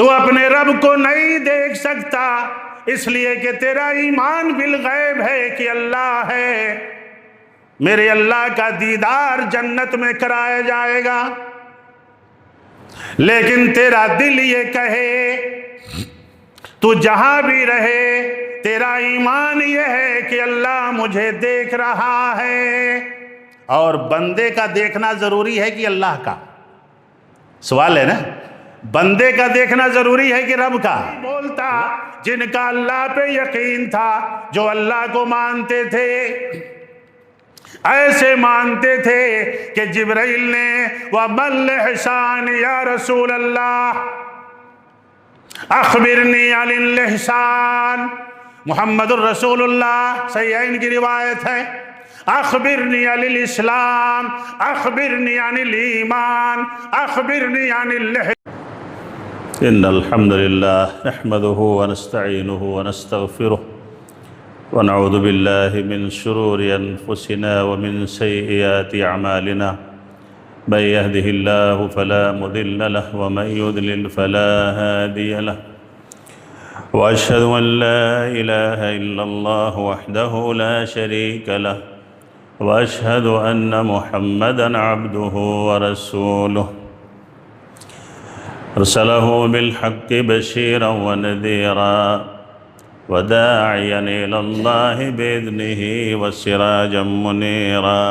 تو اپنے رب کو نہیں دیکھ سکتا، اس لیے کہ تیرا ایمان بالغیب ہے کہ اللہ ہے، میرے اللہ کا دیدار جنت میں کرایا جائے گا۔ لیکن تیرا دل یہ کہے، تو جہاں بھی رہے تیرا ایمان یہ ہے کہ اللہ مجھے دیکھ رہا ہے۔ اور بندے کا دیکھنا ضروری ہے کہ اللہ کا؟ سوال ہے نا، بندے کا دیکھنا ضروری ہے کہ رب کا؟ بولتا جن کا اللہ پہ یقین تھا، جو اللہ کو مانتے تھے، ایسے مانتے تھے کہ جبرائیل نے وَمَا الْإِحْسَانُ یا رسول اللہ اخبرنی عن الإحسان، محمد الرسول اللہ صحیحین کی روایت ہے، اخبرنی عن الاسلام، اخبرنی عن الایمان، اخبرنی عن الإحسان۔ ان الحمد للہ نحمده ونستعینه ونستغفره ونعوذ باللہ من شرور انفسنا ومن سیئات اعمالنا، من يهده الله فلا مضل له ومن يضلل فلا هادي له، وأشهد أن لا إله إلا الله وحده لا شريك له، وأشهد أن محمدًا عبده ورسوله، أرسله بالحق بشيرا ونذيرا وداعيا إلى الله بإذنه وسراجا منيرا،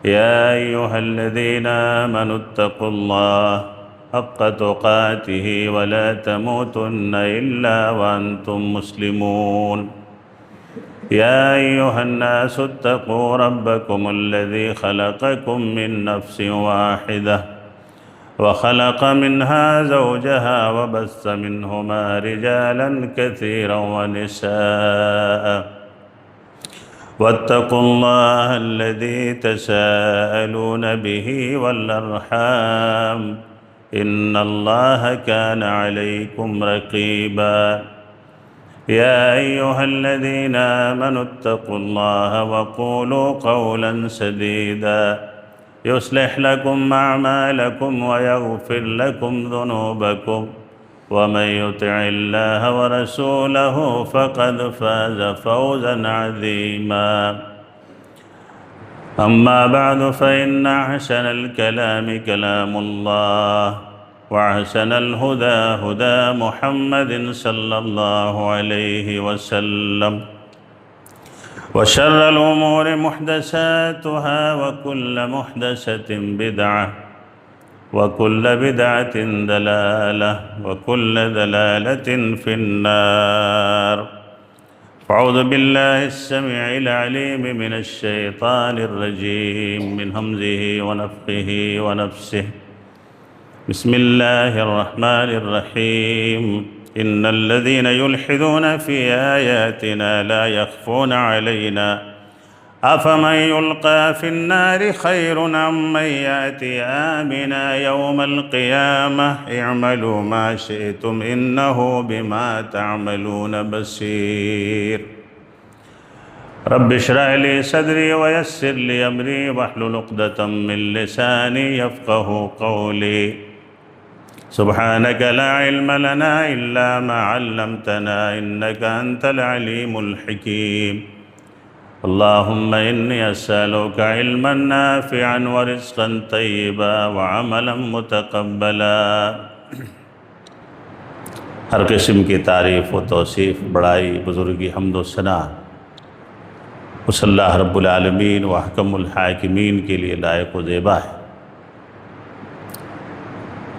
يا أيها الذين آمنوا اتقوا الله حق تقاته ولا تموتن إلا وأنتم مسلمون، يا أيها الناس اتقوا ربكم الذي خلقكم من نفس واحدة وخلق منها زوجها وبث منهما رجالا كثيرا ونساء، واتقوا الله الذي تساءلون به والأرحام إن الله كان عليكم رقيبا، يا أيها الذين آمنوا اتقوا الله وقولوا قولا سديدا يصلح لكم أعمالكم ويغفر لكم ذنوبكم، ومن يطع الله ورسوله فقد فاز فوزا عظيما، أما بعد فإن أحسن الكلام كلام الله، وأحسن الهدى هدى محمد صلى الله عليه وسلم، وشر الأمور محدثاتها وكل محدثة بدعة وكل بدعة ضلالة وكل ضلالة في النار، فأعوذ بالله السميع العليم من الشيطان الرجيم من همزه ونفخه ونفسه، بسم الله الرحمن الرحيم، إن الذين يلحدون في آياتنا لا يخفون علينا، أفمن يلقى في النار خير أم من يأتي آمنا يوم القيامة، اعملوا ما شئتم إنه بما تعملون بصير، رب اشرح لي صدري ويسر لي أمري واحلل عقدة من لساني يفقه قولي، سبحانك لا علم لنا إلا ما علمتنا إنك أنت العليم الحكيم، اللهم إني أسألك علما نافعا ورزقا طيبا وعملا متقبلا۔ ہر قسم کی تعریف و توصیف، بڑائی، بزرگی، حمد و ثنا اس اللہ رب العالمین و احکم الحاکمین کے لیے لائق و زیبا ہے،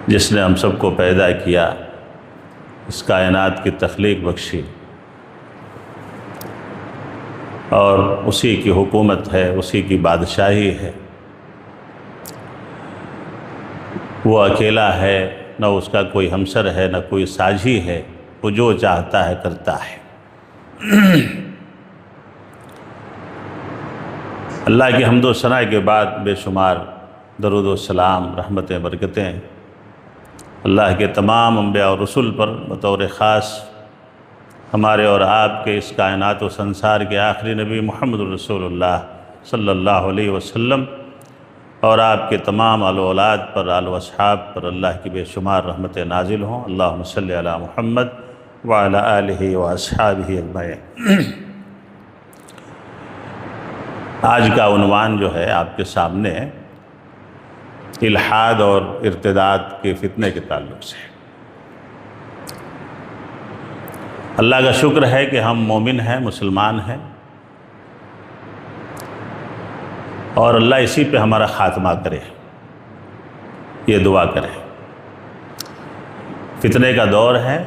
جس نے ہم سب کو پیدا کیا، اس کائنات کی تخلیق بخشی، اور اسی کی حکومت ہے، اسی کی بادشاہی ہے، وہ اکیلا ہے، نہ اس کا کوئی ہمسر ہے، نہ کوئی ساجھی ہے، وہ جو چاہتا ہے کرتا ہے۔ اللہ کی حمد و ثنا کے بعد بے شمار درود و سلام، رحمتیں، برکتیں اللہ کے تمام انبیاء اور رسول پر، بطور خاص ہمارے اور آپ کے اس کائنات و سنسار کے آخری نبی محمد الرسول اللہ صلی اللہ علیہ وسلم اور آپ کے تمام آل و اولاد پر، آل و اصحاب پر اللہ کی بے شمار رحمتیں نازل ہوں۔ اللہم صلی علی محمد وعلی آلہ واصحابہ اجمعین۔ آج کا عنوان جو ہے آپ کے سامنے الحاد اور ارتداد کے فتنے کے تعلق سے۔ اللہ کا شکر ہے کہ ہم مومن ہیں، مسلمان ہیں، اور اللہ اسی پہ ہمارا خاتمہ کرے، یہ دعا کرے۔ فتنے کا دور ہے،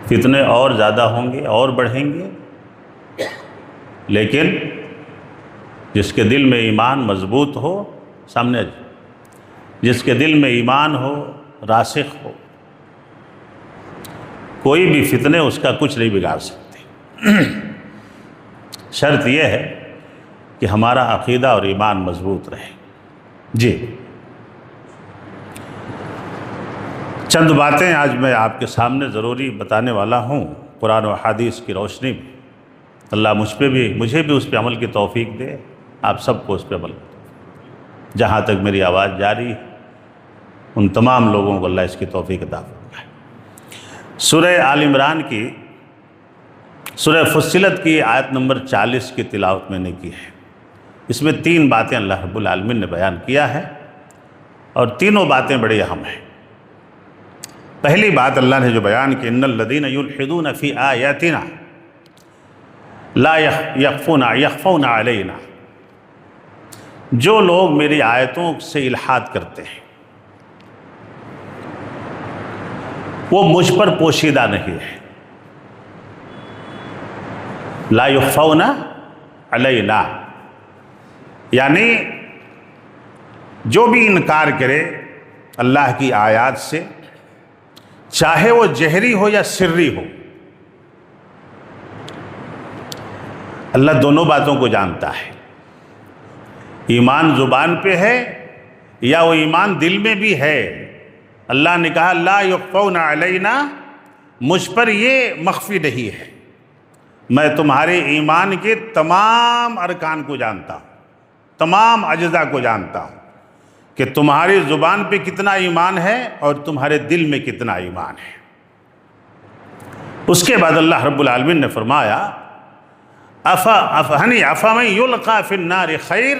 فتنے اور زیادہ ہوں گے اور بڑھیں گے، لیکن جس کے دل میں ایمان مضبوط ہو، سامنے جس کے دل میں ایمان ہو، راسخ ہو، کوئی بھی فتنے اس کا کچھ نہیں بگاڑ سکتے۔ شرط یہ ہے کہ ہمارا عقیدہ اور ایمان مضبوط رہے۔ جی، چند باتیں آج میں آپ کے سامنے ضروری بتانے والا ہوں قرآن و حدیث کی روشنی میں۔ اللہ مجھے بھی اس پہ عمل کی توفیق دے، آپ سب کو اس پہ عمل کریں۔ جہاں تک میری آواز جاری ہے، ان تمام لوگوں کو اللہ اس کی توفیق عطا فرمائے۔ سورہ آل عمران کی، سورہ فصلت کی آیت نمبر 40 کی تلاوت میں نے کی ہے۔ اس میں 3 باتیں اللہ رب العالمین نے بیان کیا ہے، اور تینوں باتیں بڑی اہم ہیں۔ پہلی بات اللہ نے جو بیان کی، ان الذین یلحدون فی آیاتنا لا یخفون علینا، جو لوگ میری آیتوں سے الحاد کرتے ہیں وہ مجھ پر پوشیدہ نہیں ہے۔ لا یخفون علینا یعنی جو بھی انکار کرے اللہ کی آیات سے، چاہے وہ جہری ہو یا سری ہو، اللہ دونوں باتوں کو جانتا ہے۔ ایمان زبان پہ ہے یا وہ ایمان دل میں بھی ہے۔ اللہ نے کہا لا یخفون علینا، مجھ پر یہ مخفی نہیں ہے، میں تمہارے ایمان کے تمام ارکان کو جانتا ہوں، تمام اجزاء کو جانتا ہوں کہ تمہاری زبان پہ کتنا ایمان ہے اور تمہارے دل میں کتنا ایمان ہے۔ اس کے بعد اللہ رب العالمین نے فرمایا افمن یلقی فی النار خیر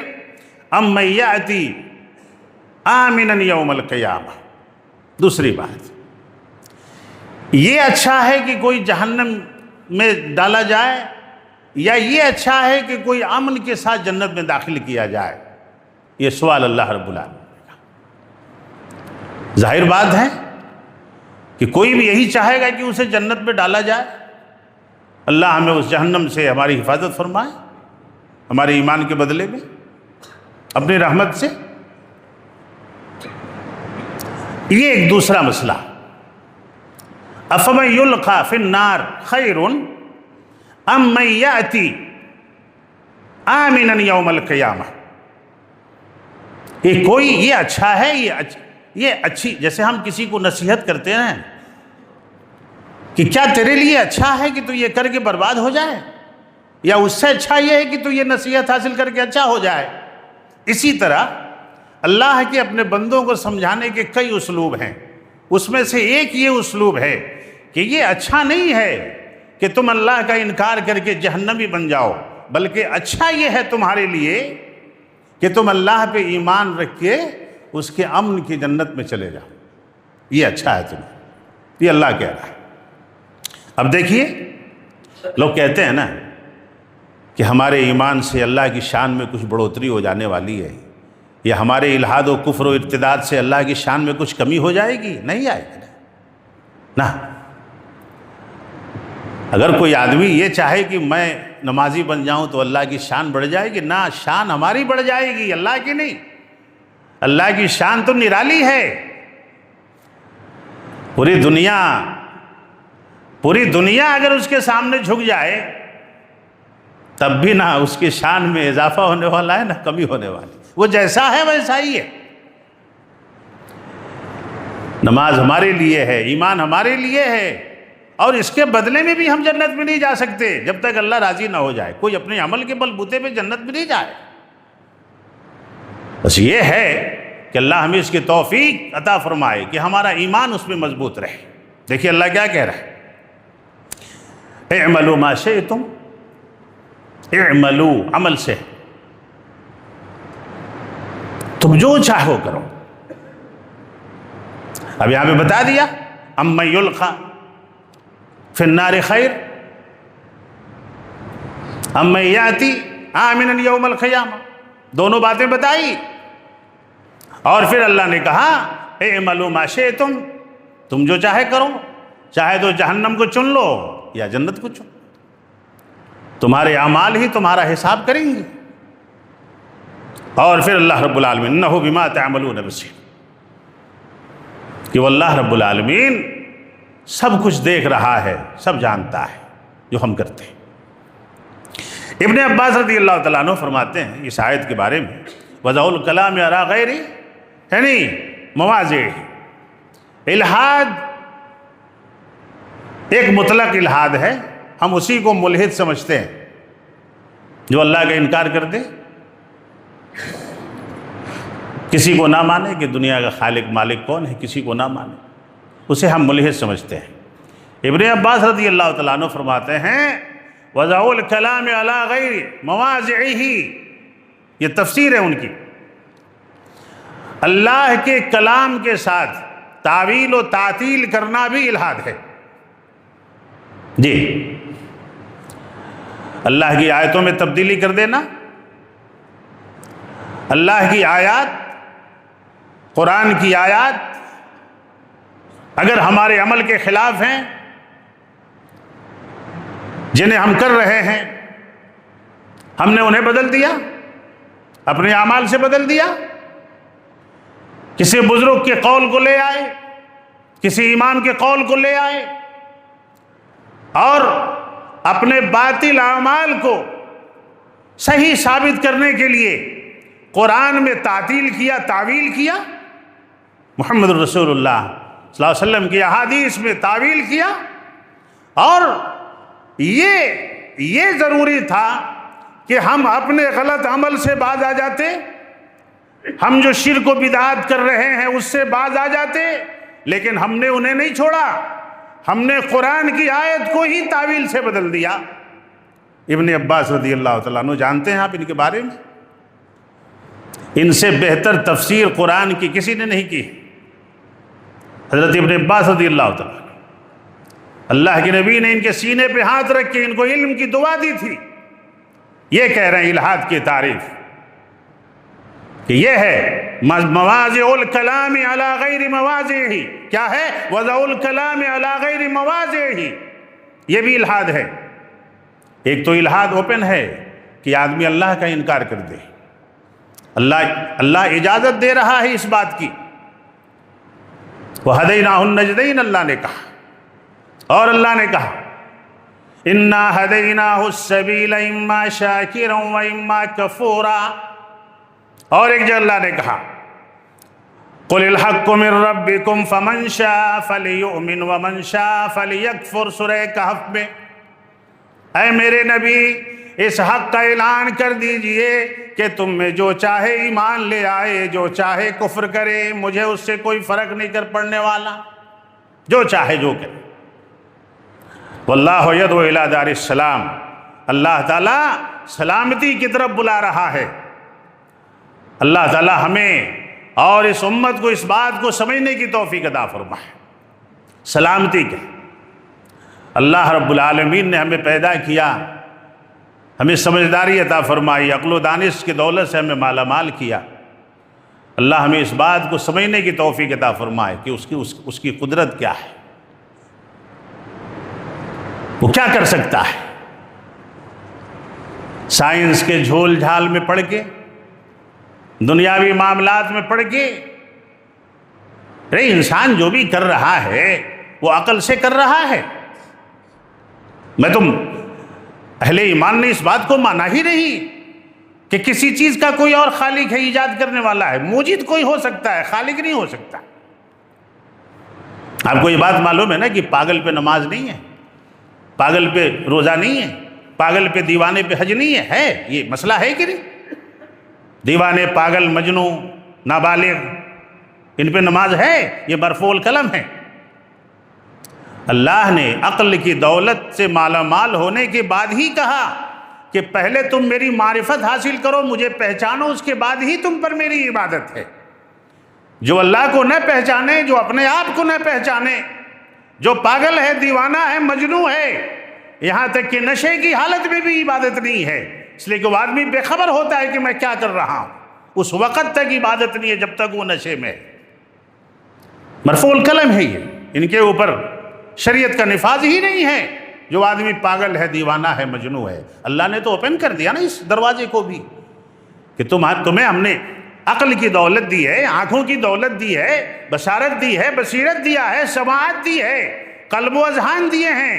ام من یأتی آمنا یوم القیامہ۔ دوسری بات، یہ اچھا ہے کہ کوئی جہنم میں ڈالا جائے، یا یہ اچھا ہے کہ کوئی امن کے ساتھ جنت میں داخل کیا جائے؟ یہ سوال اللہ رب العالمین کا۔ ظاہر بات ہے کہ کوئی بھی یہی چاہے گا کہ اسے جنت میں ڈالا جائے۔ اللہ ہمیں اس جہنم سے ہماری حفاظت فرمائے، ہمارے ایمان کے بدلے میں اپنی رحمت سے۔ یہ ایک دوسرا مسئلہ، افمن یلقی فی النار خیر ام من یأتی آمنا یوم القیامہ۔ یہ اچھا ہے، یہ اچھی، جیسے ہم کسی کو نصیحت کرتے ہیں کہ کیا تیرے لیے اچھا ہے کہ تو یہ کر کے برباد ہو جائے، یا اس سے اچھا یہ ہے کہ تو یہ نصیحت حاصل کر کے اچھا ہو جائے۔ اسی طرح اللہ کے اپنے بندوں کو سمجھانے کے کئی اسلوب ہیں، اس میں سے ایک یہ اسلوب ہے کہ یہ اچھا نہیں ہے کہ تم اللہ کا انکار کر کے جہنمی بن جاؤ، بلکہ اچھا یہ ہے تمہارے لیے کہ تم اللہ پہ ایمان رکھ کے اس کے امن کی جنت میں چلے جاؤ۔ یہ اچھا ہے تمہیں، یہ اللہ کہہ رہا ہے۔ اب دیکھیے، لوگ کہتے ہیں نا کہ ہمارے ایمان سے اللہ کی شان میں کچھ بڑھوتری ہو جانے والی ہے، یا ہمارے الحاد و کفر و ارتداد سے اللہ کی شان میں کچھ کمی ہو جائے گی۔ نہیں آئے گی نا۔ اگر کوئی آدمی یہ چاہے کہ میں نمازی بن جاؤں تو اللہ کی شان بڑھ جائے گی، نہ، شان ہماری بڑھ جائے گی، اللہ کی نہیں۔ اللہ کی شان تو نرالی ہے۔ پوری دنیا اگر اس کے سامنے جھک جائے تب بھی نہ اس کی شان میں اضافہ ہونے والا ہے نہ کمی ہونے والی، وہ جیسا ہے ویسا ہی ہے۔ نماز ہمارے لیے ہے، ایمان ہمارے لیے ہے، اور اس کے بدلے میں بھی ہم جنت میں نہیں جا سکتے جب تک اللہ راضی نہ ہو جائے۔ کوئی اپنے عمل کے بل بوتے پہ جنت میں نہیں جائے۔ بس یہ ہے کہ اللہ ہمیں اس کی توفیق عطا فرمائے کہ ہمارا ایمان اس میں مضبوط رہے۔ دیکھیے اللہ کیا کہہ رہا ہے، اعملوا ما شئتم، اعملوا عمل سے تم جو چاہو کرو۔ اب یہاں پہ بتا دیا امن یلقی فی النار خیر امن یاتی آمنا یوم القیامہ، دونوں باتیں بتائی، اور پھر اللہ نے کہا اعملوا ما شئتم، تم جو چاہے کرو، چاہے تو جہنم کو چن لو یا جنت کو چن، تمہارے اعمال ہی تمہارا حساب کریں گے۔ اور پھر اللہ رب العالمین انہ بما تعملون بصیر، کہ وہ اللہ رب العالمین سب کچھ دیکھ رہا ہے، سب جانتا ہے جو ہم کرتے ہیں۔ ابن عباس رضی اللہ تعالیٰ عنہ فرماتے ہیں اس آیت کے بارے میں، وضع الکلام علی غیر یعنی مواضع، الحاد ایک مطلق الحاد ہے، ہم اسی کو ملحد سمجھتے ہیں جو اللہ کا انکار کر دے، کسی کو نہ مانے کہ دنیا کا خالق مالک کون ہے، کسی کو نہ مانے، اسے ہم ملحد سمجھتے ہیں۔ ابن عباس رضی اللہ تعالیٰ عنہ فرماتے ہیں وضع الکلام علی غیر مواضعہ، یہ تفسیر ہے ان کی، اللہ کے کلام کے ساتھ تعویل و تعطیل کرنا بھی الحاد ہے۔ جی، اللہ کی آیتوں میں تبدیلی کر دینا، اللہ کی آیات، قرآن کی آیات اگر ہمارے عمل کے خلاف ہیں، جنہیں ہم کر رہے ہیں، ہم نے انہیں بدل دیا، اپنے اعمال سے بدل دیا، کسی بزرگ کے قول کو لے آئے، کسی امام کے قول کو لے آئے، اور اپنے باطل اعمال کو صحیح ثابت کرنے کے لیے قرآن میں تعطیل کیا، تعویل کیا، محمد رسول اللہ صلی اللہ علیہ وسلم کی احادیث میں تعویل کیا، اور یہ ضروری تھا کہ ہم اپنے غلط عمل سے باز آ جاتے، ہم جو شرک و بدعات کر رہے ہیں اس سے باز آ جاتے، لیکن ہم نے انہیں نہیں چھوڑا، ہم نے قرآن کی آیت کو ہی تعویل سے بدل دیا۔ ابن عباس رضی اللہ تعالیٰ عنہ جانتے ہیں آپ ان کے بارے میں، ان سے بہتر تفسیر قرآن کی کسی نے نہیں کی۔ حضرت ابن عباس رضی اللہ تعالیٰ، اللہ کے نبی نے ان کے سینے پہ ہاتھ رکھ کے ان کو علم کی دعا دی تھی۔ یہ کہہ رہے ہیں الحاد کی تعریف کہ یہ ہے مواضع الکلام علی غیر مواضعہ، کیا ہے؟ وضع الکلام علی غیر مواضعہ، یہ بھی الحاد ہے۔ ایک تو الحاد اوپن ہے کہ آدمی اللہ کا انکار کر دے، اللہ اجازت دے رہا ہے اس بات کی، وَهَدَيْنَاهُ النَّجْدَيْنِ اللہ نے کہا، اور اللہ نے کہا اِنَّا هَدَيْنَاهُ السَّبِيلَ إِمَّا شَاكِرًا وَإِمَّا كَفُورًا، اور ایک جگہ اللہ نے کہا قُلِ الْحَقُّ مِن رَبِّكُمْ فَمَنْ شَاءَ فَلْيُؤْمِنْ وَمَنْ شَاءَ فَلْيَكْفُرْ، سورہ کہف میں، اے میرے نبی اس حق کا اعلان کر دیجئے کہ تم میں جو چاہے ایمان لے آئے، جو چاہے کفر کرے، مجھے اس سے کوئی فرق نہیں کر پڑنے والا، جو چاہے جو کرے۔ واللہ یدعو الی دار السلام، اللہ تعالیٰ سلامتی کی طرف بلا رہا ہے۔ اللہ تعالیٰ ہمیں اور اس امت کو اس بات کو سمجھنے کی توفیق عطا فرمائے۔ سلامتی کے اللہ رب العالمین نے ہمیں پیدا کیا، ہمیں سمجھداری عطا فرمائی، عقل و دانش کی دولت سے ہمیں مالا مال کیا۔ اللہ ہمیں اس بات کو سمجھنے کی توفیق عطا فرمائے کہ اس کی قدرت کیا ہے، وہ کیا کر سکتا ہے۔ سائنس کے جھول جھال میں پڑھ کے، دنیاوی معاملات میں پڑھ کے، انسان جو بھی کر رہا ہے وہ عقل سے کر رہا ہے۔ میں تم اہل ایمان نے اس بات کو مانا ہی نہیں کہ کسی چیز کا کوئی اور خالق ہے، ایجاد کرنے والا ہے۔ موجد کوئی ہو سکتا ہے، خالق نہیں ہو سکتا۔ آپ کو یہ بات معلوم ہے نا کہ پاگل پہ نماز نہیں ہے، پاگل پہ روزہ نہیں ہے، پاگل پہ دیوانے پہ حج نہیں ہے، یہ مسئلہ ہے کہ نہیں؟ دیوانے، پاگل، مجنوں، نابالغ، ان پہ نماز ہے؟ یہ مرفوع القلم ہے۔ اللہ نے عقل کی دولت سے مالا مال ہونے کے بعد ہی کہا کہ پہلے تم میری معرفت حاصل کرو، مجھے پہچانو، اس کے بعد ہی تم پر میری عبادت ہے۔ جو اللہ کو نہ پہچانے، جو اپنے آپ کو نہ پہچانے، جو پاگل ہے، دیوانہ ہے، مجنوں ہے، یہاں تک کہ نشے کی حالت میں بھی عبادت نہیں ہے، اس لیے کہ وہ آدمی بے خبر ہوتا ہے کہ میں کیا کر رہا ہوں، اس وقت تک عبادت نہیں ہے جب تک وہ نشے میں ہے۔ مرفوع القلم ہے یہ، ان کے اوپر شریعت کا نفاذ ہی نہیں ہے۔ جو آدمی پاگل ہے، دیوانہ ہے، مجنوں ہے، اللہ نے تو اوپن کر دیا نا اس دروازے کو بھی کہ تمہیں ہم نے عقل کی دولت دی ہے، آنکھوں کی دولت دی ہے، بشارت دی ہے، بصیرت دیا ہے، سماعت دی ہے، قلب و اذہان دیے ہیں،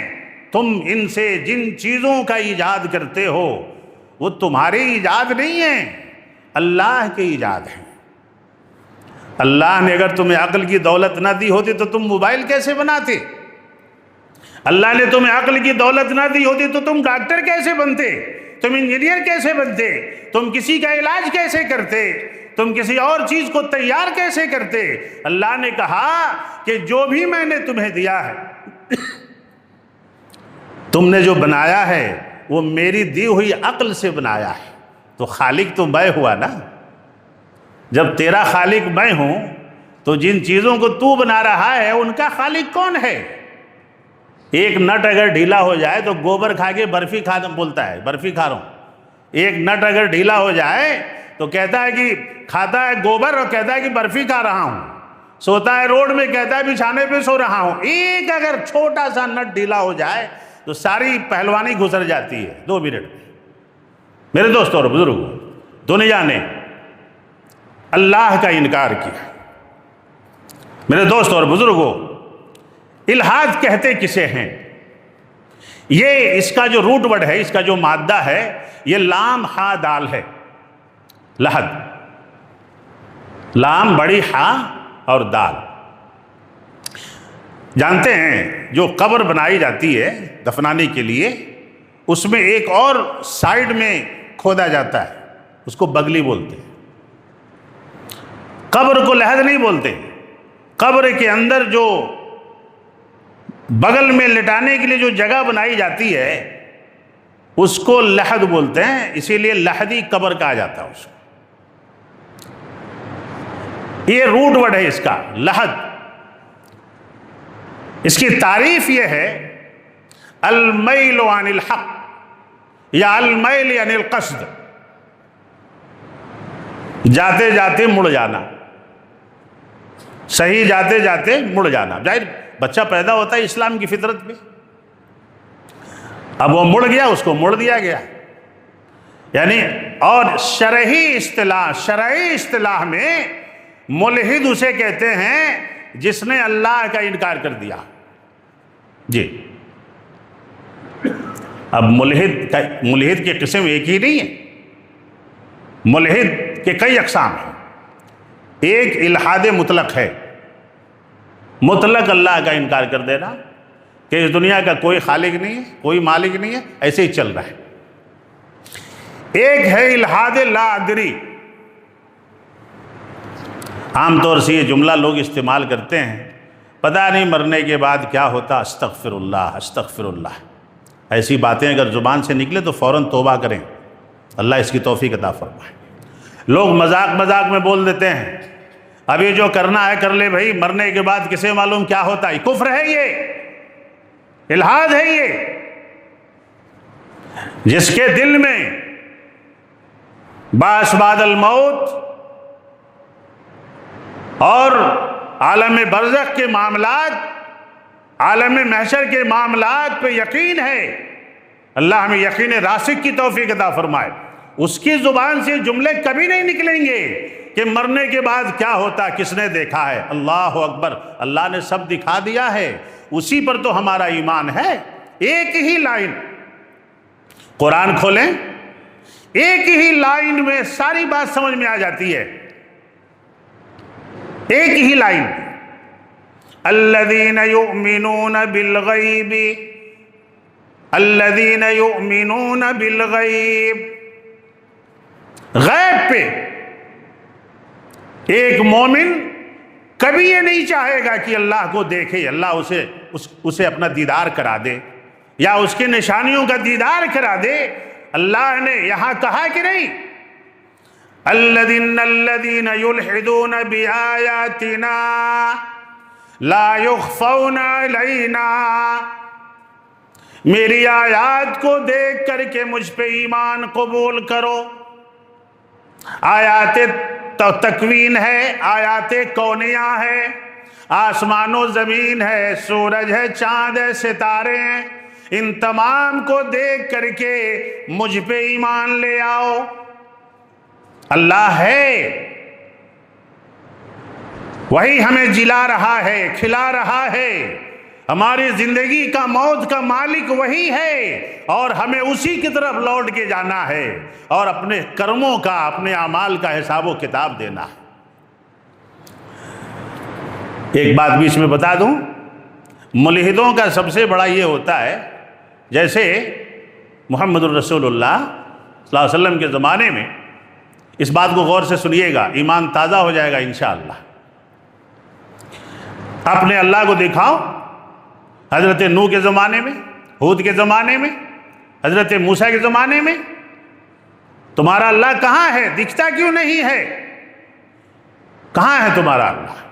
تم ان سے جن چیزوں کا ایجاد کرتے ہو وہ تمہاری ایجاد نہیں ہیں، اللہ کی ایجاد ہے۔ اللہ نے اگر تمہیں عقل کی دولت نہ دی ہوتی تو تم موبائل کیسے بناتے؟ اللہ نے تمہیں عقل کی دولت نہ دی ہوتی تو تم ڈاکٹر کیسے بنتے؟ تم انجینئر کیسے بنتے؟ تم کسی کا علاج کیسے کرتے؟ تم کسی اور چیز کو تیار کیسے کرتے؟ اللہ نے کہا کہ جو بھی میں نے تمہیں دیا ہے، تم نے جو بنایا ہے وہ میری دی ہوئی عقل سے بنایا ہے۔ تو خالق تو میں ہوا نا۔ جب تیرا خالق میں ہوں تو جن چیزوں کو تو بنا رہا ہے ان کا خالق کون ہے؟ ایک نٹ اگر ڈھیلا ہو جائے تو گوبر کھا کے برفی کھا بولتا ہے، برفی کھا رہا ہوں۔ ایک نٹ اگر ڈھیلا ہو جائے تو کہتا ہے کہ کھاتا ہے گوبر اور کہتا ہے کہ برفی کھا رہا ہوں۔ سوتا ہے روڈ میں، کہتا ہے بچھانے پہ سو رہا ہوں۔ ایک اگر چھوٹا سا نٹ ڈھیلا ہو جائے تو ساری پہلوانی گزر جاتی ہے 2 منٹ میں۔ میرے دوستوں اور بزرگوں، دنیا نے اللہ کا انکار کیا۔ میرے دوستوں اور بزرگوں، الحاد کہتے کسے ہیں؟ یہ اس کا جو روٹ ورڈ ہے، اس کا جو مادہ ہے، یہ لام ہا دال ہے، لحد، لام بڑی ہا اور دال۔ جانتے ہیں جو قبر بنائی جاتی ہے دفنانے کے لیے، اس میں ایک اور سائیڈ میں کھودا جاتا ہے، اس کو بگلی بولتے ہیں۔ قبر کو لحد نہیں بولتے، قبر کے اندر جو بغل میں لٹانے کے لیے جو جگہ بنائی جاتی ہے اس کو لحد بولتے ہیں، اسی لیے لحدی قبر کہا جاتا ہے اس کو۔ یہ روٹ ورڈ ہے اس کا، لحد۔ اس کی تعریف یہ ہے المیل عن الحق یا المیل عن القصد، جاتے جاتے مڑ جانا، صحیح جاتے جاتے مڑ جانا۔ ظاہر بچہ پیدا ہوتا ہے اسلام کی فطرت میں، اب وہ مڑ گیا، اس کو موڑ دیا گیا، یعنی۔ اور شرعی اصطلاح میں ملحد اسے کہتے ہیں جس نے اللہ کا انکار کر دیا۔ جی، اب ملحد کی قسم ایک ہی نہیں ہے، ملحد کے کئی اقسام ہیں۔ ایک الحاد مطلق ہے، مطلق اللہ کا انکار کر دینا کہ اس دنیا کا کوئی خالق نہیں ہے، کوئی مالک نہیں ہے، ایسے ہی چل رہا ہے۔ ایک ہے الحاد لا ادری، عام طور سے یہ جملہ لوگ استعمال کرتے ہیں، پتہ نہیں مرنے کے بعد کیا ہوتا، استغفر اللہ استغفر اللہ۔ ایسی باتیں اگر زبان سے نکلے تو فوراً توبہ کریں، اللہ اس کی توفیق عطا فرمائے۔ لوگ مذاق میں بول دیتے ہیں اب یہ جو کرنا ہے کر لے بھائی، مرنے کے بعد کسے معلوم کیا ہوتا ہے۔ کفر ہے یہ، الحاد ہے یہ۔ جس کے دل میں بعث بعد الموت اور عالم برزخ کے معاملات، عالم محشر کے معاملات پہ یقین ہے، اللہ ہمیں یقین راسخ کی توفیق عطا فرمائے، اس کی زبان سے جملے کبھی نہیں نکلیں گے کہ مرنے کے بعد کیا ہوتا، کس نے دیکھا ہے۔ اللہ اکبر، اللہ نے سب دکھا دیا ہے، اسی پر تو ہمارا ایمان ہے۔ ایک ہی لائن قرآن کھولیں، ایک ہی لائن میں ساری بات سمجھ میں آ جاتی ہے، ایک ہی لائن۔ الذین یؤمنون بالغیب، الذین یؤمنون بالغیب، غیب پہ ایک مومن کبھی یہ نہیں چاہے گا کہ اللہ کو دیکھے، اللہ اسے اپنا دیدار کرا دے یا اس کی نشانیوں کا دیدار کرا دے۔ اللہ نے یہاں کہا کہ نہیں، الذین یلحدون بآیاتنا لا یخفون علینا، میری آیات کو دیکھ کر کے مجھ پہ ایمان قبول کرو۔ آیات تکوین ہے، آیات کونیہ ہے، آسمان و زمین ہے، سورج ہے، چاند ہے، ستارے ہیں، ان تمام کو دیکھ کر کے مجھ پہ ایمان لے آؤ۔ اللہ ہے، وہی ہمیں جلا رہا ہے، کھلا رہا ہے، ہماری زندگی کا موت کا مالک وہی ہے، اور ہمیں اسی کی طرف لوٹ کے جانا ہے اور اپنے کرموں کا، اپنے اعمال کا حساب و کتاب دینا ہے۔ ایک بات بیچ میں بتا دوں، ملحدوں کا سب سے بڑا یہ ہوتا ہے، جیسے محمد الرسول اللہ صلی اللہ علیہ وسلم کے زمانے میں، اس بات کو غور سے سنیے گا، ایمان تازہ ہو جائے گا انشاءاللہ۔ اپنے اللہ کو دکھاؤ، حضرت نوح کے زمانے میں، ہود کے زمانے میں، حضرت موسیٰ کے زمانے میں، تمہارا اللہ کہاں ہے؟ دکھتا کیوں نہیں ہے؟ کہاں ہے تمہارا اللہ؟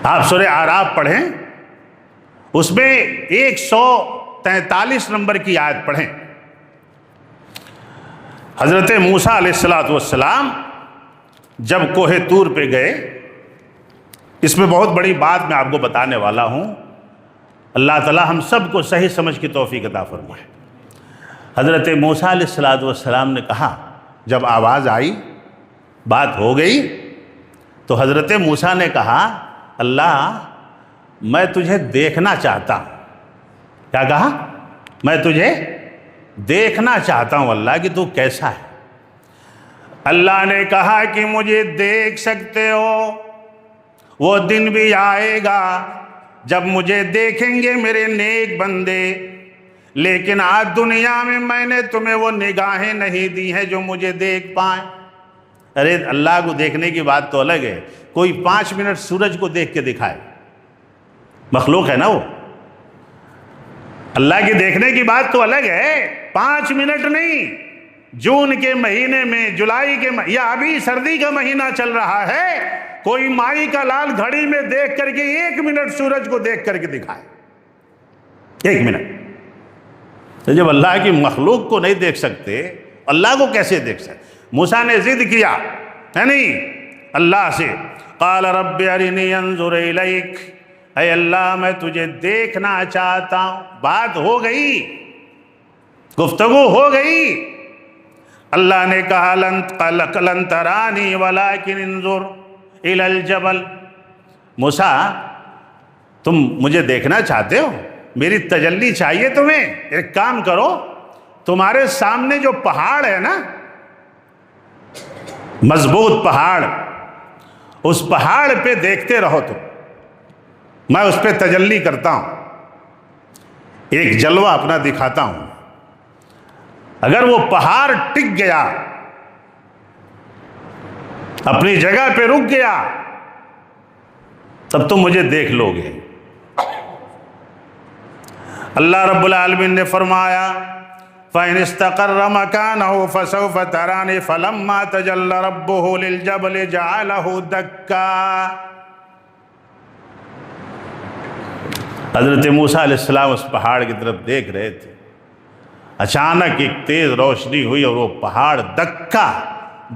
آپ سورہ اعراف پڑھیں، اس میں 143 نمبر کی آیت پڑھیں۔ حضرت موسیٰ علیہ السلام جب کوہ طور پہ گئے، اس میں بہت بڑی بات میں آپ کو بتانے والا ہوں، اللہ تعالی ہم سب کو صحیح سمجھ کی توفیق عطا فرمائے۔ حضرت موسیٰ علیہ السلام نے کہا، جب آواز آئی، بات ہو گئی، تو حضرت موسیٰ نے کہا، اللہ میں تجھے دیکھنا چاہتا ہوں۔ کیا کہا؟ میں تجھے دیکھنا چاہتا ہوں اللہ، کہ تو کیسا ہے۔ اللہ نے کہا کہ مجھے دیکھ سکتے ہو، وہ دن بھی آئے گا جب مجھے دیکھیں گے میرے نیک بندے، لیکن آج دنیا میں نے تمہیں وہ نگاہیں نہیں دی ہیں جو مجھے دیکھ پائیں۔ ارے اللہ کو دیکھنے کی بات تو الگ ہے، کوئی 5 منٹ سورج کو دیکھ کے دکھائے، مخلوق ہے نا وہ۔ اللہ کی دیکھنے کی بات تو الگ ہے، 5 منٹ نہیں، جون کے مہینے میں، جولائی کے یا ابھی سردی کا مہینہ چل رہا ہے، کوئی مائی کا لال گھڑی میں دیکھ کر کے 1 منٹ سورج کو دیکھ کر کے دکھائے، 1 منٹ۔ تو جب اللہ کی مخلوق کو نہیں دیکھ سکتے، اللہ کو کیسے دیکھ سکتے؟ موسیٰ نے ضد کیا ہے نہیں اللہ سے، قال رب ارنی انظر الیک، اے اللہ میں تجھے دیکھنا چاہتا ہوں۔ بات ہو گئی، گفتگو ہو گئی۔ اللہ نے کہا لن ترانی ولکن انظر الی الجبل، موسیٰ تم مجھے دیکھنا چاہتے ہو، میری تجلی چاہیے تمہیں، ایک کام کرو، تمہارے سامنے جو پہاڑ ہے نا، مضبوط پہاڑ، اس پہاڑ پہ دیکھتے رہو تم، میں اس پہ تجلی کرتا ہوں، ایک جلوہ اپنا دکھاتا ہوں۔ اگر وہ پہاڑ ٹک گیا، اپنی جگہ پہ رک گیا، تب تم مجھے دیکھ لو گے۔ اللہ رب العالمین نے فرمایا فَإِنِ اسْتَقَرَّ مَكَانَهُ فَسَوْفَ تَرَانِي فَلَمَّا تَجَلَّى رَبُّهُ لِلْجَبَلِ جَعَلَهُ دَكًّا۔ حضرت موسیٰ علیہ السلام اس پہاڑ کی طرف دیکھ رہے تھے، اچانک ایک تیز روشنی ہوئی اور وہ پہاڑ دکا،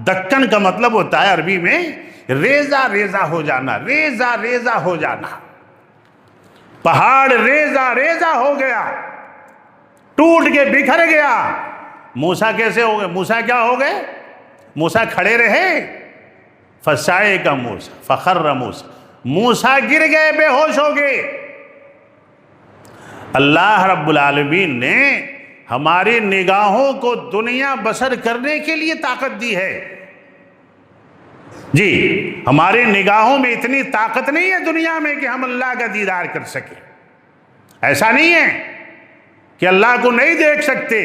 دکن کا مطلب ہوتا ہے عربی میں ریزہ ریزہ ہو جانا، ریزہ ریزہ ہو جانا۔ پہاڑ ریزہ ریزہ ہو گیا، ٹوٹ کے بکھر گیا۔ موسیٰ کیسے ہو گئے؟ موسیٰ کیا ہو گئے؟ موسیٰ کھڑے رہے، فصعق موسیٰ فخر موسیٰ، موسیٰ گر گئے، بے ہوش ہو گئے۔ اللہ رب العالمین نے ہماری نگاہوں کو دنیا بسر کرنے کے لیے طاقت دی ہے۔ جی، ہماری نگاہوں میں اتنی طاقت نہیں ہے دنیا میں کہ ہم اللہ کا دیدار کر سکیں، ایسا نہیں ہے کہ اللہ کو نہیں دیکھ سکتے،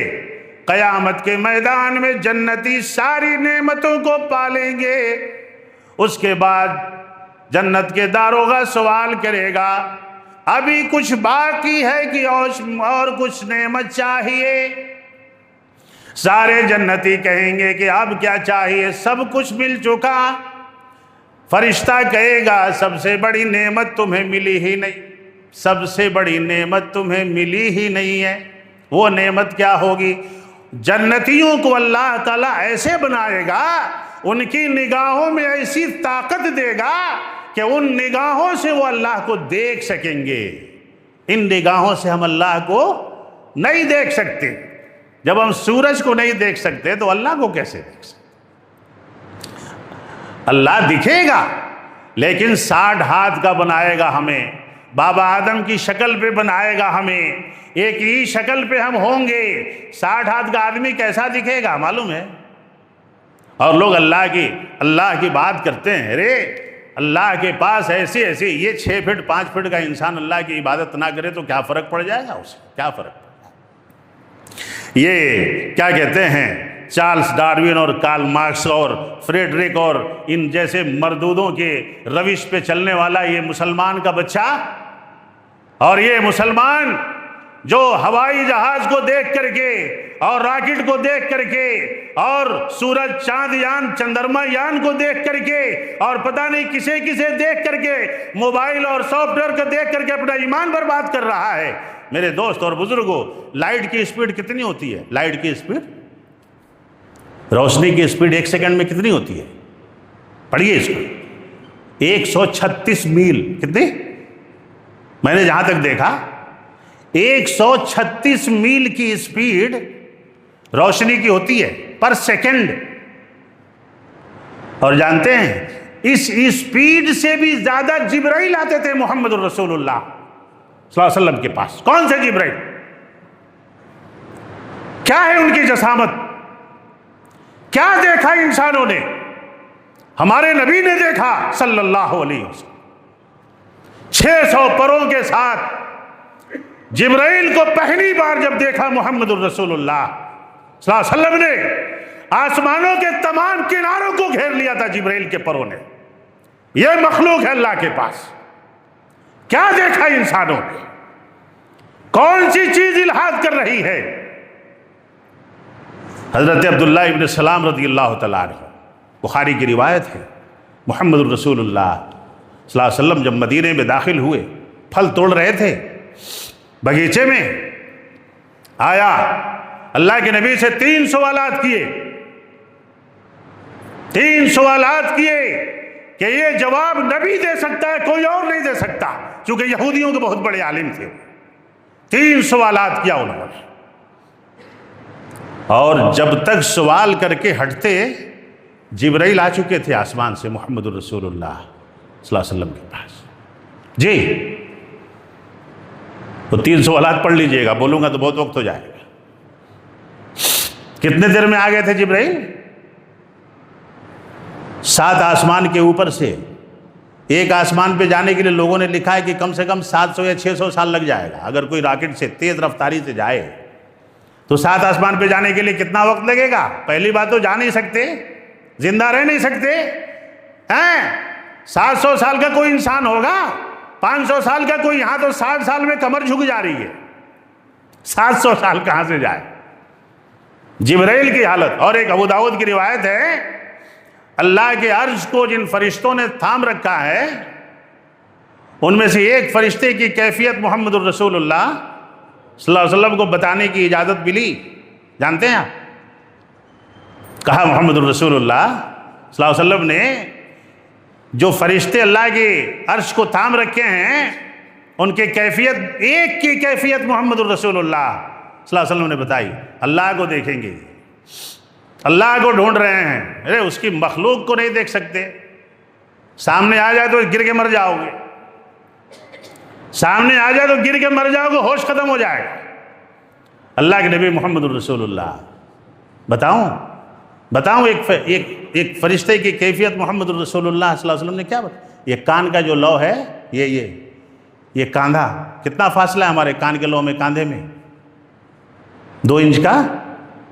قیامت کے میدان میں جنتی ساری نعمتوں کو پالیں گے۔ اس کے بعد جنت کے داروغہ سوال کرے گا ابھی کچھ باقی ہے کہ اور کچھ نعمت چاہیے؟ سارے جنتی کہیں گے کہ اب کیا چاہیے، سب کچھ مل چکا۔ فرشتہ کہے گا سب سے بڑی نعمت تمہیں ملی ہی نہیں، سب سے بڑی نعمت تمہیں ملی ہی نہیں ہے۔ وہ نعمت کیا ہوگی؟ جنتیوں کو اللہ تعالیٰ ایسے بنائے گا، ان کی نگاہوں میں ایسی طاقت دے گا کہ ان نگاہوں سے وہ اللہ کو دیکھ سکیں گے۔ ان نگاہوں سے ہم اللہ کو نہیں دیکھ سکتے۔ جب ہم سورج کو نہیں دیکھ سکتے تو اللہ کو کیسے دیکھ سکتے؟ اللہ دکھے گا لیکن 60 ہاتھ کا بنائے گا ہمیں، بابا آدم کی شکل پہ بنائے گا ہمیں، ایک ہی شکل پہ ہم ہوں گے۔ 60 ہاتھ کا آدمی کیسا دکھے گا معلوم ہے؟ اور لوگ اللہ کی بات کرتے ہیں، ارے اللہ کے پاس ایسی یہ 6 فٹ 5 فٹ کا انسان اللہ کی عبادت نہ کرے تو کیا فرق پڑ جائے گا اسے؟ کیا فرق پڑ جائے گا؟ یہ کیا کہتے ہیں، چارلس ڈارون اور کارل مارکس اور فریڈرک اور ان جیسے مردودوں کے روش پہ چلنے والا یہ مسلمان کا بچہ، اور یہ مسلمان جو ہوائی جہاز کو دیکھ کر کے اور راکٹ کو دیکھ کر کے اور سورج چاند یان چندرما یان کو دیکھ کر کے اور پتہ نہیں کسے دیکھ کر کے موبائل اور سافٹ ویئر کو دیکھ کر کے اپنا ایمان برباد کر رہا ہے۔ میرے دوست اور بزرگوں، لائٹ کی اسپیڈ کتنی ہوتی ہے؟ لائٹ کی اسپیڈ، روشنی کی اسپیڈ 1 سیکنڈ میں کتنی ہوتی ہے؟ پڑھیے اس کو، 136 میل۔ کتنی؟ میں نے جہاں تک دیکھا 136 میل کی اسپیڈ روشنی کی ہوتی ہے پر سیکنڈ۔ اور جانتے ہیں اس اسپیڈ سے بھی زیادہ جبرائیل آتے تھے محمد الرسول اللہ صلی اللہ علیہ وسلم کے پاس۔ کون سے جبرائیل؟ کیا ہے ان کی جسامت؟ کیا دیکھا انسانوں نے؟ ہمارے نبی نے دیکھا صلی اللہ علیہ وسلم 600 پروں کے ساتھ جبرائیل کو پہلی بار جب دیکھا محمد الرسول اللہ صلی اللہ علیہ وسلم نے، آسمانوں کے تمام کناروں کو گھیر لیا تھا جبرائیل کے پروں نے۔ یہ مخلوق ہے اللہ کے پاس۔ کیا دیکھا انسانوں نے؟ کون سی چیز الہاد کر رہی ہے؟ حضرت عبداللہ ابن سلام رضی اللہ تعالیٰ عنہ، بخاری کی روایت ہے، محمد الرسول اللہ صلی اللہ علیہ وسلم جب مدینے میں داخل ہوئے، پھل توڑ رہے تھے بغیچے میں، آیا اللہ کے نبی سے 3 سوالات کیے، 3 سوالات کیے کہ یہ جواب نبی دے سکتا ہے، کوئی اور نہیں دے سکتا، چونکہ یہودیوں کے بہت بڑے عالم تھے۔ 3 سوالات کیا انہوں نے، اور جب تک سوال کر کے ہٹتے جبرائیل آ چکے تھے آسمان سے محمد الرسول اللہ صلی اللہ علیہ وسلم کے پاس۔ جی تو 3 سوالات پڑھ لیجئے گا، بولوں گا تو بہت وقت ہو جائے گا۔ کتنے دیر میں آ گئے تھے جبرائیل؟ 7 آسمان کے اوپر سے، ایک آسمان پہ جانے کے لیے لوگوں نے لکھا ہے کہ کم سے کم 700 یا 600 سال لگ جائے گا۔ اگر کوئی راکٹ سے تیز رفتاری سے جائے تو 7 آسمان پہ جانے کے لیے کتنا وقت لگے گا؟ پہلی بات تو جا نہیں سکتے، زندہ رہ نہیں سکتے ہیں۔ 700 سال کا کوئی انسان ہوگا؟ 500 سال کا کوئی؟ یہاں تو 60 سال میں کمر جھک جا رہی ہے، 700 سال کہاں سے جائے؟ جبرائیل کی حالت۔ اور ایک ابو داؤد کی روایت ہے، اللہ کے عرش کو جن فرشتوں نے تھام رکھا ہے ان میں سے ایک فرشتے کی کیفیت محمد الرسول اللہ صلی اللہ علیہ وسلم کو بتانے کی اجازت ملی۔ جانتے ہیں آپ؟ کہا محمد الرسول اللہ صلی اللہ علیہ وسلم نے جو فرشتے اللہ کے عرش کو تھام رکھے ہیں ان کے کیفیت، ایک کی کیفیت محمد الرسول اللہ صلی اللہ علیہ وسلم نے بتائی۔ اللہ کو دیکھیں گے، اللہ کو ڈھونڈ رہے ہیں، ارے اس کی مخلوق کو نہیں دیکھ سکتے، سامنے آ جائے تو گر کے مر جاؤ گے، سامنے آ جائے تو گر کے مر جاؤ گے، ہوش ختم ہو جائے گا۔ اللہ کے نبی محمد الرسول اللہ، بتاؤں ایک فرشتے کی کیفیت محمد الرسول اللہ صلی اللہ علیہ وسلم نے کیا بتایا؟ یہ کان کا جو لو ہے، یہ کاندھا، کتنا فاصلہ ہے ہمارے کان کے لو میں کاندھے میں؟ 2 انچ کا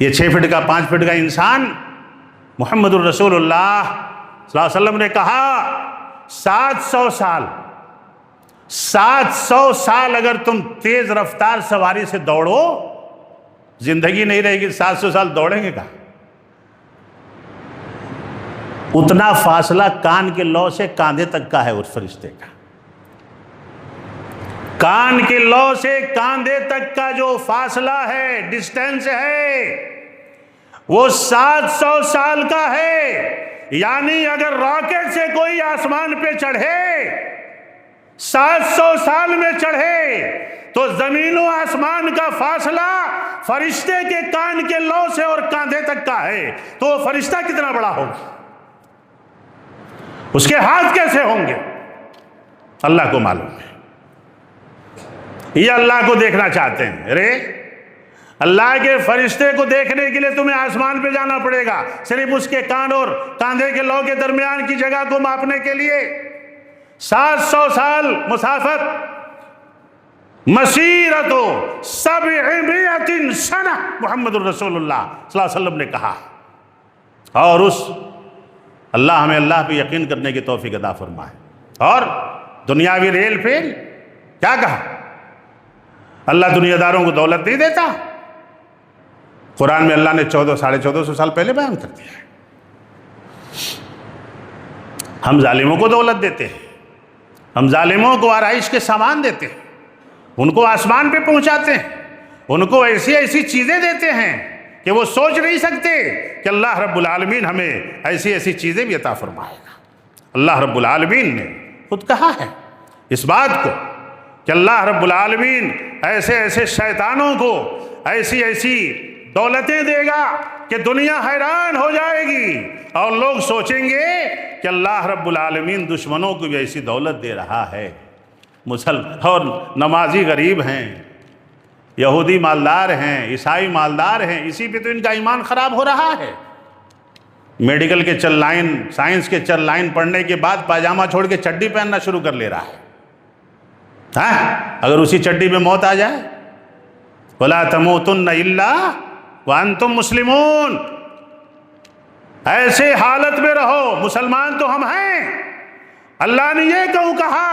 یہ 6 فٹ کا 5 فٹ کا انسان محمد الرسول اللہ صلی اللہ علیہ وسلم نے کہا 700 سال اگر تم تیز رفتار سواری سے دوڑو زندگی نہیں رہے گی. 700 سال دوڑیں گے کہاں؟ اتنا فاصلہ کان کے لو سے کاندھے تک کا ہے اس فرشتے کا. کان کے لو سے کاندھے تک کا جو فاصلہ ہے، ڈسٹینس ہے، وہ 700 سال کا ہے. یعنی اگر راکٹ سے کوئی آسمان پہ چڑھے 700 سال میں چڑھے تو زمین و آسمان کا فاصلہ فرشتے کے کان کے لو سے اور کاندھے تک کا ہے. تو وہ فرشتہ کتنا بڑا ہوگا، اس کے ہاتھ کیسے ہوں گے، اللہ کو معلوم ہے. یہ اللہ کو دیکھنا چاہتے ہیں. ارے اللہ کے فرشتے کو دیکھنے کے لیے تمہیں آسمان پہ جانا پڑے گا صرف اس کے کان اور کاندھے کے لو کے درمیان کی جگہ کو ماپنے کے لیے. 700 سال مسافت، مسیرت 700 سنہ محمد الرسول اللہ صلی اللہ علیہ وسلم نے کہا. اور اس اللہ ہمیں اللہ پہ یقین کرنے کی توفیق عطا فرمائے. اور دنیاوی ریل پہ کیا کہا؟ اللہ دنیا داروں کو دولت نہیں دیتا. قرآن میں اللہ نے 1400 سال پہلے بیان کر دیا ہے. ہم ظالموں کو دولت دیتے ہیں، ہم ظالموں کو آرائش کے سامان دیتے ہیں، ان کو آسمان پہ پہنچاتے ہیں، ان کو ایسی چیزیں دیتے ہیں کہ وہ سوچ نہیں سکتے کہ اللہ رب العالمین ہمیں ایسی چیزیں بھی عطا فرمائے گا. اللہ رب العالمین نے خود کہا ہے اس بات کو کہ اللہ رب العالمین ایسے شیطانوں کو ایسی دولتیں دے گا کہ دنیا حیران ہو جائے گی اور لوگ سوچیں گے کہ اللہ رب العالمین دشمنوں کو بھی ایسی دولت دے رہا ہے. اور نمازی غریب ہیں، یہودی مالدار ہیں، عیسائی مالدار ہیں، اسی پہ تو ان کا ایمان خراب ہو رہا ہے. میڈیکل کے چل لائن، سائنس کے چل لائن پڑھنے کے بعد پاجامہ چھوڑ کے چڈی پہننا شروع کر لے رہا ہے. اگر اسی چڈی میں موت آ جائے، وَلَا تَمُوتُنَّ إِلَّا وَأَنْتُمْ مُسْلِمُونَ، ایسے حالت میں رہو. مسلمان تو ہم ہیں. اللہ نے یہ کہا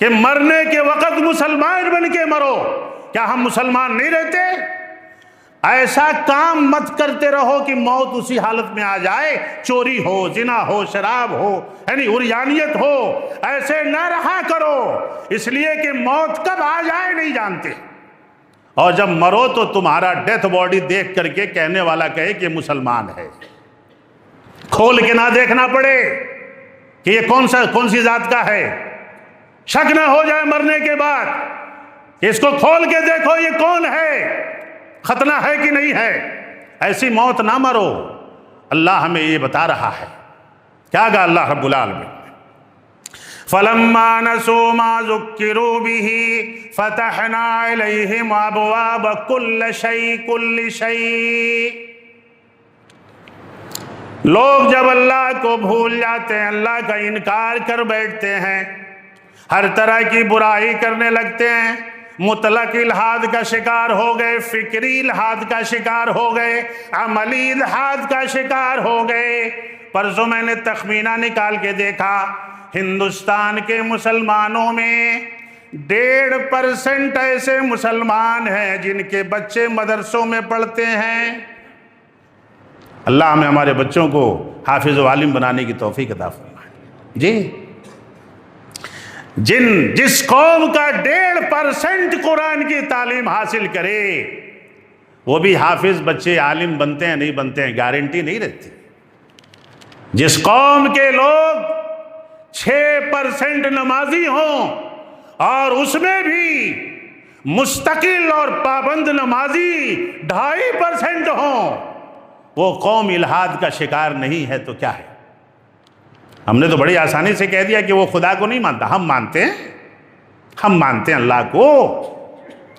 کہ مرنے کے وقت مسلمان بن کے مرو. کیا ہم مسلمان نہیں رہتے؟ ایسا کام مت کرتے رہو کہ موت اسی حالت میں آ جائے. چوری ہو، زنا ہو، شراب ہو، یعنی عریانیت ہو، ایسے نہ رہا کرو. اس لیے کہ موت کب آ جائے نہیں جانتے. اور جب مرو تو تمہارا ڈیتھ باڈی دیکھ کر کے کہنے والا کہے کہ مسلمان ہے. کھول کے نہ دیکھنا پڑے کہ یہ کون سی ذات کا ہے. شک نہ ہو جائے مرنے کے بعد کہ اس کو کھول کے دیکھو یہ کون ہے، ختنہ ہے کہ نہیں ہے. ایسی موت نہ مرو. اللہ ہمیں یہ بتا رہا ہے. کیا کہا اللہ رب العالمین؟ فَلَمَّا نَسُوا مَا ذُكِّرُوا بِهِ فَتَحْنَا عَلَيْهِمْ أَبْوَابَ كُلِّ شَيْءٍ. لوگ جب اللہ کو بھول جاتے ہیں، اللہ کا انکار کر بیٹھتے ہیں، ہر طرح کی برائی کرنے لگتے ہیں، مطلق الحاد کا شکار ہو گئے، فکری الحاد کا شکار ہو گئے، عملی الحاد کا شکار ہو گئے. پرسوں میں نے تخمینہ نکال کے دیکھا، ہندوستان کے مسلمانوں میں 1.5% ایسے مسلمان ہیں جن کے بچے مدرسوں میں پڑھتے ہیں. اللہ ہمیں ہمارے بچوں کو حافظ و عالم بنانے کی توفیق عطا فرمائے. جی، جس قوم کا 1.5% قرآن کی تعلیم حاصل کرے وہ بھی حافظ بچے عالم بنتے ہیں نہیں بنتے ہیں گارنٹی نہیں رہتی. جس قوم کے لوگ 6% نمازی ہوں اور اس میں بھی مستقل اور پابند نمازی 2.5% ہوں، وہ قوم الحاد کا شکار نہیں ہے. تو کیا ہے؟ ہم نے تو بڑی آسانی سے کہہ دیا کہ وہ خدا کو نہیں مانتا. ہم مانتے ہیں اللہ کو.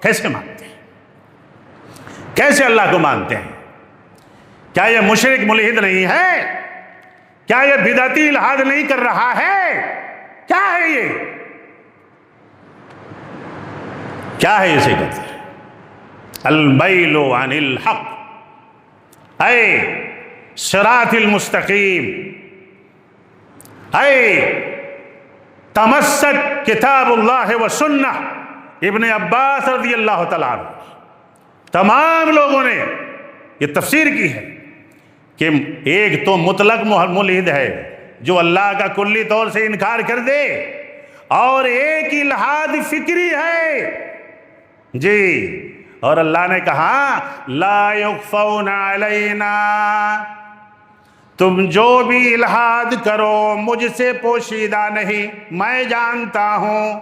کیسے مانتے ہیں؟ کیسے اللہ کو مانتے ہیں؟ کیا یہ مشرک ملحد نہیں ہے؟ کیا یہ بدعتی الحاد نہیں کر رہا ہے؟ کیا ہے یہ؟ کیا ہے اسے کہتے ہیں؟ المیل عن الحق، اے صراط المستقیم، اے تمسک کتاب اللہ و سنہ۔ ابن عباس رضی اللہ تعالیٰ عنہ، تمام لوگوں نے یہ تفسیر کی ہے کہ ایک تو مطلق ملحد ہے جو اللہ کا کلی طور سے انکار کر دے، اور ایک الحاد فکری ہے جی۔ اور اللہ نے کہا لا یخفون علینا، تم جو بھی الحاد کرو مجھ سے پوشیدہ نہیں، میں جانتا ہوں۔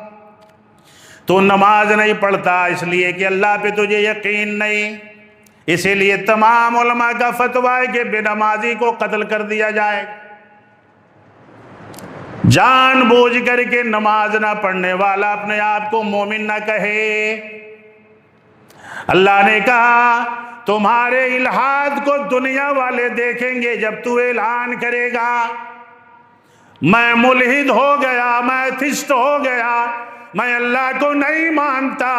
تو نماز نہیں پڑھتا اس لیے کہ اللہ پہ تجھے یقین نہیں، اسی لیے تمام علماء کا فتویٰ ہے کہ بے نمازی کو قتل کر دیا جائے۔ جان بوجھ کر کے نماز نہ پڑھنے والا اپنے آپ کو مومن نہ کہے۔ اللہ نے کہا تمہارے الحاد کو دنیا والے دیکھیں گے جب تو اعلان کرے گا میں ملحد ہو گیا، میں ایتھسٹ ہو گیا، میں اللہ کو نہیں مانتا۔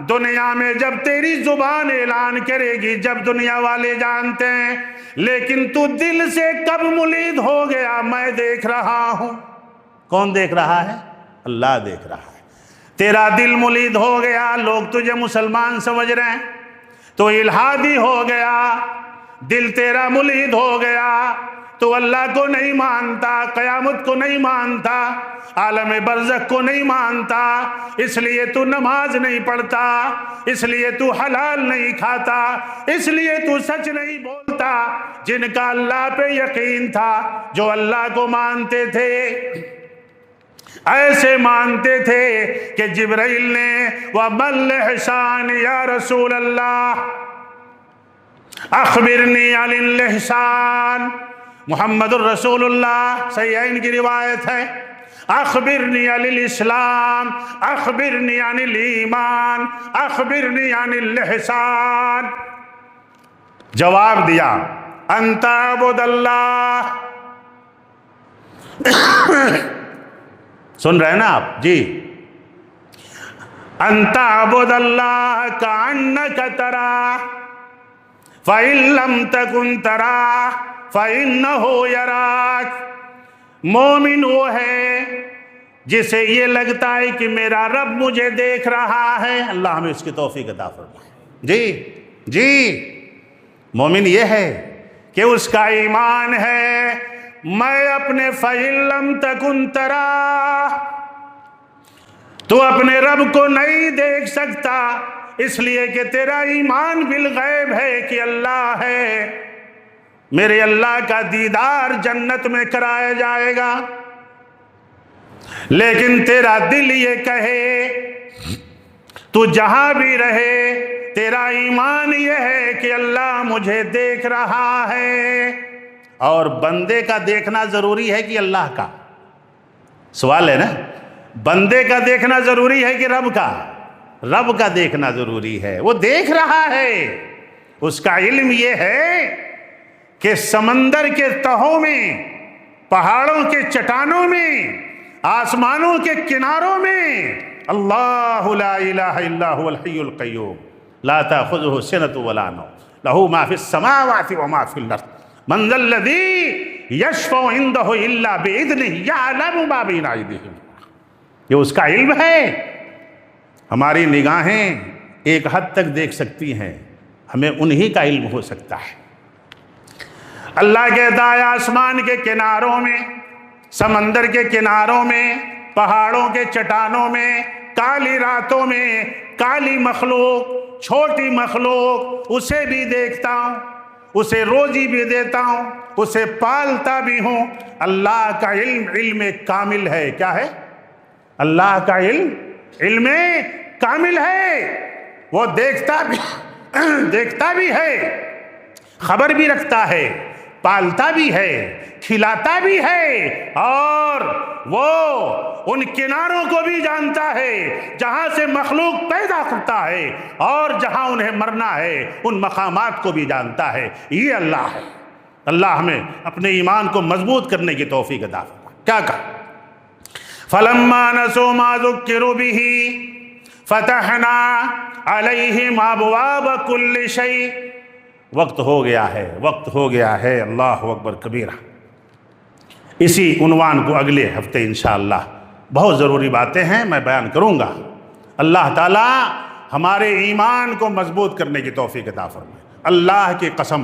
دنیا میں جب تیری زبان اعلان کرے گی، جب دنیا والے جانتے ہیں، لیکن تو دل سے کب ملحد ہو گیا میں دیکھ رہا ہوں۔ کون دیکھ رہا ہے؟ اللہ دیکھ رہا ہے۔ تیرا دل ملحد ہو گیا، لوگ تجھے مسلمان سمجھ رہے ہیں، تو الحادی ہو گیا، دل تیرا ملحد ہو گیا، تو اللہ کو نہیں مانتا، قیامت کو نہیں مانتا، عالم برزخ کو نہیں مانتا، اس لیے تو نماز نہیں پڑھتا، اس لیے تو حلال نہیں کھاتا، اس لیے تو سچ نہیں بولتا۔ جن کا اللہ پہ یقین تھا، جو اللہ کو مانتے تھے، ایسے مانتے تھے کہ جبرائیل نے وَمَا الْإِحْسَانِ یا رسول اللہ اخبرنی عن الإحسان، محمد الرسول اللہ صحیحین کی روایت ہے، اخبرنی عن الاسلام، اخبرنی عن الایمان، اخبرنی عن الإحسان۔ جواب دیا ان تعبد اللہ، سن رہے ہیں نا آپ جی، ان تعبد اللہ کأنک تراہ فإن لم تکن تراہ فإنہ یراک۔ مومن وہ ہے جسے یہ لگتا ہے کہ میرا رب مجھے دیکھ رہا ہے۔ اللہ ہمیں اس کی توفیق عطا فرمائے۔ جی مومن یہ ہے کہ اس کا ایمان ہے میں اپنے فَإِن لَمْ تَكُنْ تَرَاهُ، تو اپنے رب کو نہیں دیکھ سکتا، اس لیے کہ تیرا ایمان بالغیب ہے کہ اللہ ہے، میرے اللہ کا دیدار جنت میں کرایا جائے گا۔ لیکن تیرا دل یہ کہے، تو جہاں بھی رہے تیرا ایمان یہ ہے کہ اللہ مجھے دیکھ رہا ہے۔ اور بندے کا دیکھنا ضروری ہے کہ اللہ کا؟ سوال ہے نا، بندے کا دیکھنا ضروری ہے کہ رب کا؟ رب کا دیکھنا ضروری ہے، وہ دیکھ رہا ہے۔ اس کا علم یہ ہے کہ سمندر کے تہوں میں، پہاڑوں کے چٹانوں میں، آسمانوں کے کناروں میں اللہ لا الہ الا هو الحی القیوم لا تأخذہ سنۃ ولا نوم لہ ما فی السماوات وما فی الارض من ذا الذی یشفع عندہ الا باذنہ یعلم ما بین ایدیہم۔ یہ اس کا علم ہے۔ ہماری نگاہیں ایک حد تک دیکھ سکتی ہیں، ہمیں انہی کا علم ہو سکتا ہے۔ اللہ کہتا ہے آسمان کے کناروں میں، سمندر کے کناروں میں، پہاڑوں کے چٹانوں میں، کالی راتوں میں، کالی مخلوق، چھوٹی مخلوق، اسے بھی دیکھتا ہوں، اسے روزی بھی دیتا ہوں، اسے پالتا بھی ہوں۔ اللہ کا علم کامل ہے۔ کیا ہے؟ اللہ کا علم کامل ہے۔ وہ دیکھتا بھی ہے، خبر بھی رکھتا ہے، پالتا بھی ہے، کھلاتا بھی ہے، اور وہ ان کناروں کو بھی جانتا ہے جہاں سے مخلوق پیدا کرتا ہے، اور جہاں انہیں مرنا ہے ان مقامات کو بھی جانتا ہے۔ یہ اللہ ہے۔ اللہ ہمیں اپنے ایمان کو مضبوط کرنے کی توفیق عطا فرمائے۔ کیا کہا؟ فَلَمَّا نَسُوا مَا ذُكِّرُوا بِهِ فتحنا علیہم ابواب کل شیء۔ وقت ہو گیا ہے، وقت ہو گیا ہے، اللہ اکبر کبیرہ۔ اسی عنوان کو اگلے ہفتے انشاءاللہ بہت ضروری باتیں ہیں میں بیان کروں گا۔ اللہ تعالیٰ ہمارے ایمان کو مضبوط کرنے کی توفیق عطا فرمائے۔ اللہ کی قسم،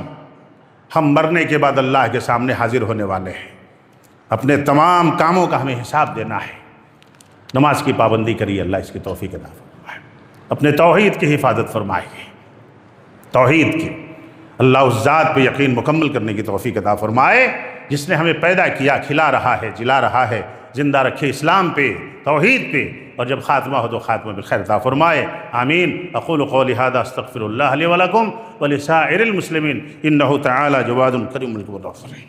ہم مرنے کے بعد اللہ کے سامنے حاضر ہونے والے ہیں، اپنے تمام کاموں کا ہمیں حساب دینا ہے۔ نماز کی پابندی کریے، اللہ اس کی توفیق عطا فرمائے۔ اپنے توحید کی حفاظت فرمائے، توحید کی، اللہ اس ذات پہ یقین مکمل کرنے کی توفیق عطا فرمائے جس نے ہمیں پیدا کیا، کھلا رہا ہے، جلا رہا ہے، زندہ رکھے اسلام پہ، توحید پہ، اور جب خاتمہ ہو تو خاتمہ بالخیر عطا فرمائے۔ آمین۔ اقول قولی ھذا استغفر اللہ لی ولکم ولسائر المسلمین انہ تعالی جواد کریم الغفور۔